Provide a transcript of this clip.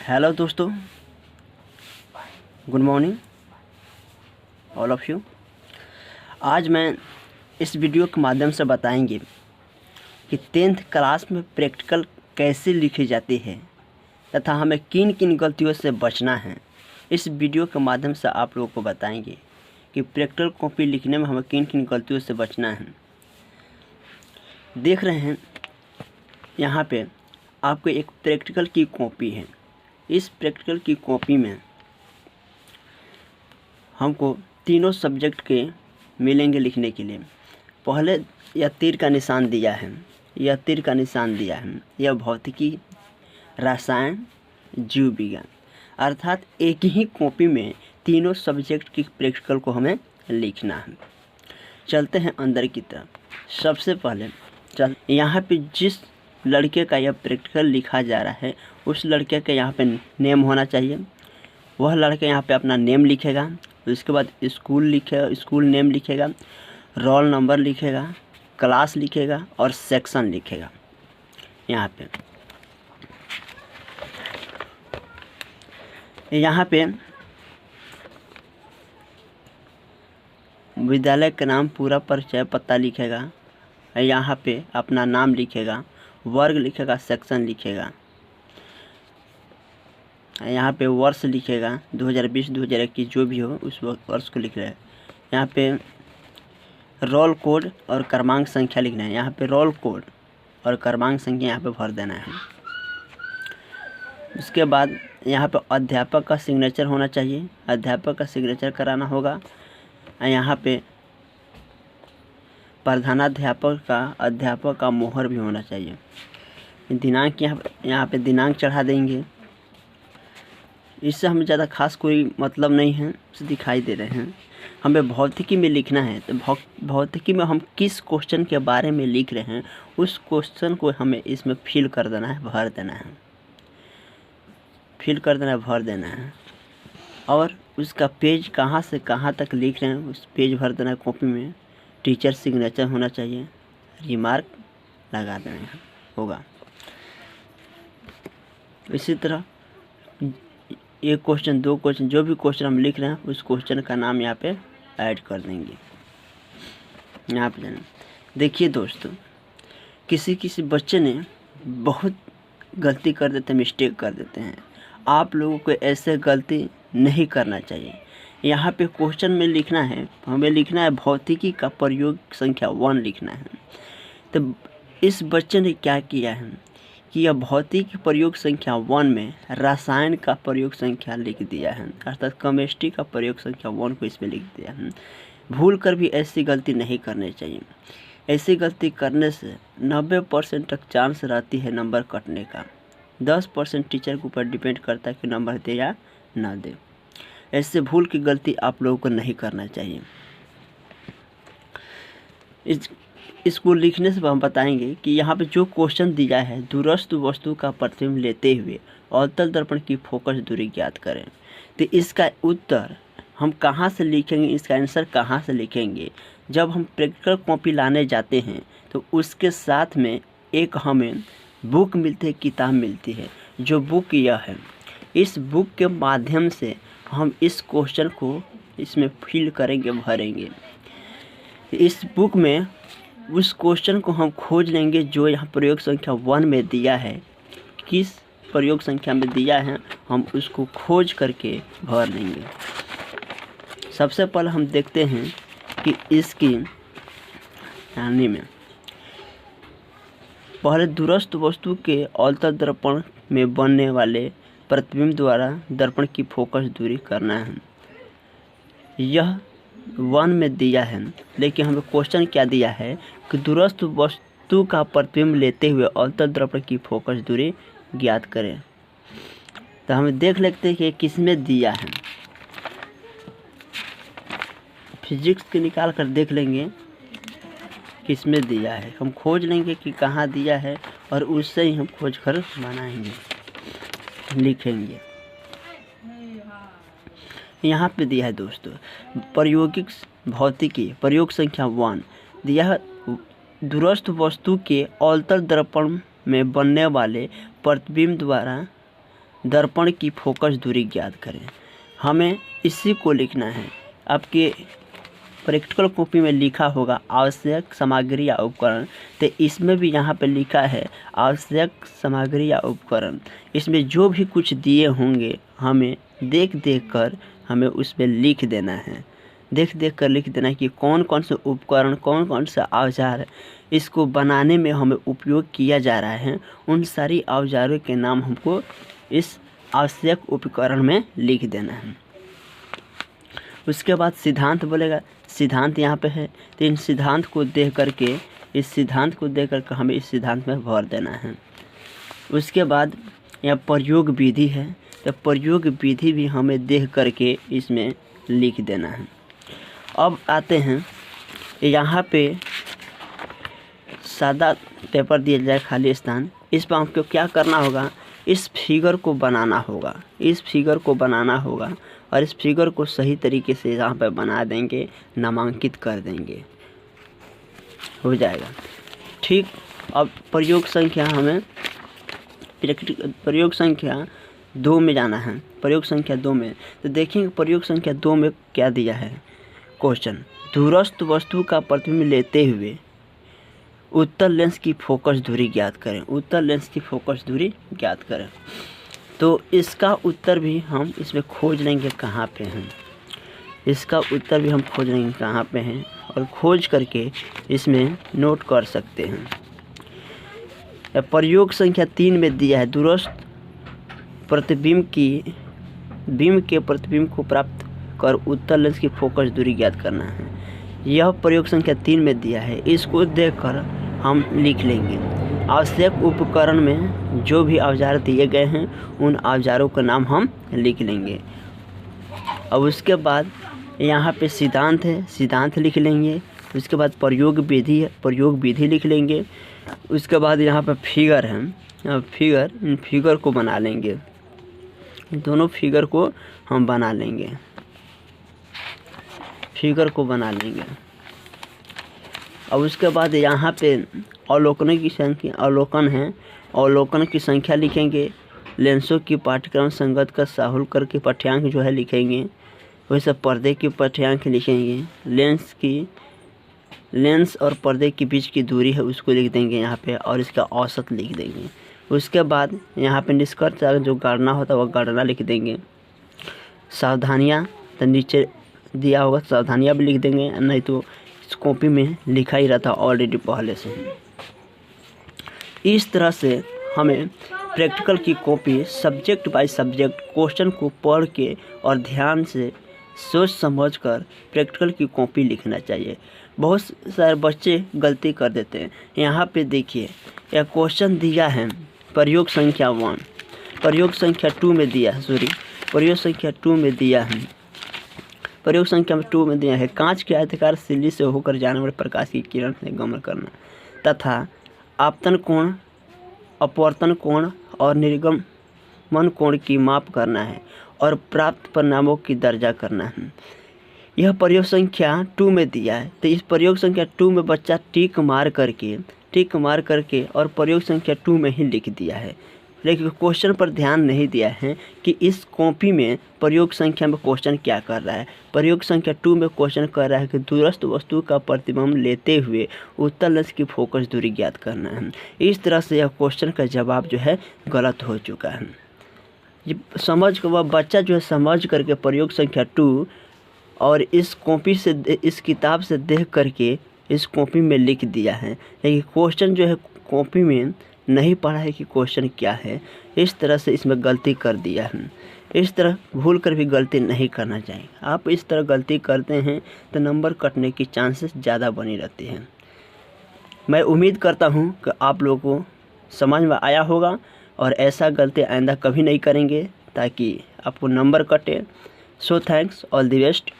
Hello दोस्तों, good morning all of you. आज मैं इस वीडियो के माध्यम से बताएंगे कि 10th क्लास में प्रैक्टिकल कैसे लिखी जाती है तथा हमें किन किन गलतियों से बचना है। इस वीडियो के माध्यम से आप लोगों को बताएंगे कि प्रैक्टिकल कॉपी लिखने में हमें किन किन गलतियों से बचना है। देख रहे हैं यहाँ पे आपको एक प्रैक्टिकल की कॉपी है। इस प्रैक्टिकल की कॉपी में हमको तीनों सब्जेक्ट के मिलेंगे लिखने के लिए। पहले यह तीर का निशान दिया है, यह भौतिकी, रसायन, जीव विज्ञान, अर्थात एक ही कॉपी में तीनों सब्जेक्ट की प्रैक्टिकल को हमें लिखना है। चलते हैं अंदर की तरफ। सबसे पहले यहाँ पे जिस लड़के का यह प्रैक्टिकल लिखा जा रहा है उस लड़के का यहाँ पे नेम होना चाहिए। वह लड़का यहाँ पे अपना नेम लिखेगा, उसके बाद स्कूल नेम लिखेगा, रोल नंबर लिखेगा, क्लास लिखेगा और सेक्शन लिखेगा। यहाँ पे विद्यालय का नाम, पूरा परिचय पता लिखेगा। यहाँ पे अपना नाम लिखेगा, वर्ग लिखेगा, सेक्शन लिखेगा। यहाँ पे वर्ष लिखेगा, 2020 2021 जो भी हो उस वर्ष को लिख रहा है। यहाँ पे रोल कोड और क्रमांक संख्या लिखना है। यहाँ पे रोल कोड और क्रमांक संख्या यहाँ पे भर देना है। उसके बाद यहाँ पे अध्यापक का सिग्नेचर होना चाहिए, अध्यापक का सिग्नेचर कराना होगा। यहाँ पे अध्यापक का मोहर भी होना चाहिए। दिनांक यहाँ पे दिनांक चढ़ा देंगे। इससे हमें ज़्यादा खास कोई मतलब नहीं है, दिखाई दे रहे हैं। हमें भौतिकी में लिखना है तो भौतिकी में हम किस क्वेश्चन के बारे में लिख रहे हैं उस क्वेश्चन को हमें इसमें फिल कर देना है, भर देना है। और उसका पेज कहाँ से कहाँ तक लिख रहे हैं उस पेज भर देना है कॉपी में। टीचर सिग्नेचर होना चाहिए, रिमार्क लगा देना होगा। इसी तरह एक क्वेश्चन, दो क्वेश्चन, जो भी क्वेश्चन हम लिख रहे हैं उस क्वेश्चन का नाम यहाँ पे ऐड कर देंगे। यहाँ पे जाना। देखिए दोस्तों, किसी बच्चे ने बहुत गलती कर देते हैं, मिस्टेक कर देते हैं। आप लोगों को ऐसे गलती नहीं करना चाहिए। यहाँ पे क्वेश्चन में लिखना है, हमें लिखना है भौतिकी का प्रयोग संख्या 1 लिखना है। तो इस बच्चे ने क्या किया है कि यह भौतिकी प्रयोग संख्या 1 में रसायन का प्रयोग संख्या लिख दिया है, अर्थात केमिस्ट्री का प्रयोग संख्या 1 को इसमें लिख दिया है। भूल कर भी ऐसी गलती नहीं करनी चाहिए। ऐसी गलती करने से 90% तक चांस रहती है नंबर कटने का। 10% टीचर के ऊपर डिपेंड करता है कि नंबर दे या ना दे। ऐसे भूल की गलती आप लोगों को नहीं करना चाहिए। इसको लिखने से हम बताएंगे कि यहाँ पे जो क्वेश्चन दिया है, दूरस्थ वस्तु का प्रतिबिंब लेते हुए अवतल दर्पण की फोकस दूरी ज्ञात करें। तो इसका उत्तर हम कहाँ से लिखेंगे, इसका आंसर कहाँ से लिखेंगे? जब हम प्रैक्टिकल कॉपी लाने जाते हैं तो उसके साथ में एक हमें बुक मिलती है, किताब मिलती है। जो बुक यह है, इस बुक के माध्यम से हम इस क्वेश्चन को इसमें फिल करेंगे, भरेंगे। इस बुक में उस क्वेश्चन को हम खोज लेंगे जो यहाँ प्रयोग संख्या 1 में दिया है। किस प्रयोग संख्या में दिया है हम उसको खोज करके भर लेंगे। सबसे पहले हम देखते हैं कि इसकी यानी में पहले दूरस्थ वस्तु के अवतल दर्पण में बनने वाले प्रतिबिंब द्वारा दर्पण की फोकस दूरी करना है। यह 1 में दिया है, लेकिन हमें क्वेश्चन क्या दिया है कि दूरस्थ वस्तु का प्रतिबिंब लेते हुए अवतल दर्पण की फोकस दूरी ज्ञात करें। तो हमें देख लेते हैं कि किस में दिया है। फिजिक्स के निकाल कर देख लेंगे किस में दिया है। हम खोज लेंगे कि कहाँ दिया है और उससे ही हम खोज कर बनाएंगे, लिखेंगे। यहाँ पे दिया है दोस्तों, प्रायोगिक भौतिकी प्रयोग संख्या 1 दिया है। दूरस्थ वस्तु के अवतल दर्पण में बनने वाले प्रतिबिंब द्वारा दर्पण की फोकस दूरी ज्ञात करें। हमें इसी को लिखना है। आपके प्रैक्टिकल कॉपी में लिखा होगा आवश्यक सामग्री या उपकरण, तो इसमें भी यहाँ पे लिखा है आवश्यक सामग्री या उपकरण। इसमें जो भी कुछ दिए होंगे हमें देख देख कर हमें उसमें लिख देना है। देख देख कर लिख देना है कि कौन कौन से उपकरण, कौन कौन सा औजार इसको बनाने में हमें उपयोग किया जा रहा है, उन सारी औजारों के नाम हमको इस आवश्यक उपकरण में लिख देना है। उसके बाद सिद्धांत बोलेगा, सिद्धांत यहाँ पे है, तो इन सिद्धांत को देख करके हमें इस सिद्धांत में भर देना है। उसके बाद यहाँ प्रयोग विधि है, तो प्रयोग विधि भी हमें देख करके इसमें लिख देना है। अब आते हैं यहाँ पे सादा पेपर दिया जाए खाली स्थान, इस पर हमको क्या करना होगा, इस फिगर को बनाना होगा, और इस फिगर को सही तरीके से यहाँ पे बना देंगे, नामांकित कर देंगे, हो जाएगा। ठीक। अब प्रयोग संख्या संख्या 2 में जाना है। प्रयोग संख्या 2 में तो देखेंगे प्रयोग संख्या 2 में क्या दिया है क्वेश्चन, दूरस्थ वस्तु का प्रतिबिंब लेते हुए उत्तल लेंस की फोकस दूरी ज्ञात करें। तो इसका उत्तर भी हम इसमें खोज लेंगे कहाँ पे हैं, और खोज करके इसमें नोट कर सकते हैं। प्रयोग संख्या 3 में दिया है दूरस्थ प्रतिबिंब के प्रतिबिंब को प्राप्त कर उत्तल लेंस की फोकस दूरी ज्ञात करना है। यह प्रयोग संख्या 3 में दिया है, इसको देखकर हम लिख लेंगे। आवश्यक उपकरण में जो भी औजार दिए गए हैं उन औजारों का नाम हम लिख लेंगे। अब उसके बाद यहाँ पे सिद्धांत है, सिद्धांत लिख लेंगे। उसके बाद प्रयोग विधि है, प्रयोग विधि लिख लेंगे। उसके बाद यहाँ पे फिगर है, इन फिगर को बना लेंगे, दोनों फिगर को हम बना लेंगे, और उसके बाद यहाँ पे अवलोकन की संख्या लिखेंगे। लेंसों की पाठ्यक्रम संगत का साहुल करके पाठ्यांक जो है लिखेंगे, वैसे पर्दे की पाठ्यांक लिखेंगे। लेंस और पर्दे के बीच की दूरी है उसको लिख देंगे यहाँ पे, और इसका औसत लिख देंगे। उसके बाद यहाँ पे निष्कर्ष जो गणना होता है वह गणना लिख देंगे। सावधानियाँ तो नीचे दिया होगा, सावधानियाँ भी लिख देंगे, नहीं तो इस कॉपी में लिखा ही रहता ऑलरेडी पहले से। इस तरह से हमें प्रैक्टिकल की copy subject by subject question को पढ़ के और ध्यान से सोच समझ कर प्रैक्टिकल की कॉपी लिखना चाहिए। बहुत सारे बच्चे गलती कर देते हैं। यहाँ पे देखिए यह क्वेश्चन दिया है प्रयोग संख्या 1, प्रयोग संख्या 2 में दिया है, प्रयोग संख्या 2 में दिया है कांच के आयताकार सिल्ली से होकर जाने वाले प्रकाश की किरण से गमन करना तथा आपतन कोण, अपवर्तन कोण और निर्गमन कोण की माप करना है और प्राप्त परिणामों की दर्जा करना है। यह प्रयोग संख्या 2 में दिया है, तो इस प्रयोग संख्या 2 में बच्चा टिक मार करके और प्रयोग संख्या 2 में ही लिख दिया है, लेकिन क्वेश्चन पर ध्यान नहीं दिया है कि इस कॉपी में प्रयोग संख्या में क्वेश्चन क्या कर रहा है। प्रयोग संख्या 2 में क्वेश्चन कर रहा है कि दूरस्थ वस्तु का प्रतिबिंब लेते हुए उत्तल लेंस की फोकस दूरी ज्ञात करना है। इस तरह से यह क्वेश्चन का जवाब जो है गलत हो चुका है। ये समझ कर वह बच्चा जो है समझ करके प्रयोग संख्या 2 और इस कॉपी से, इस किताब से देख करके इस कॉपी में लिख दिया है, लेकिन क्वेश्चन जो है कॉपी में नहीं पढ़ा है कि क्वेश्चन क्या है। इस तरह से इसमें गलती कर दिया है। इस तरह भूल कर भी गलती नहीं करना चाहिए। आप इस तरह गलती करते हैं तो नंबर कटने की चांसेस ज़्यादा बनी रहती हैं। मैं उम्मीद करता हूं कि आप लोगों को समझ में आया होगा और ऐसा गलती आइंदा कभी नहीं करेंगे ताकि आपको नंबर कटे। So thanks, all the best.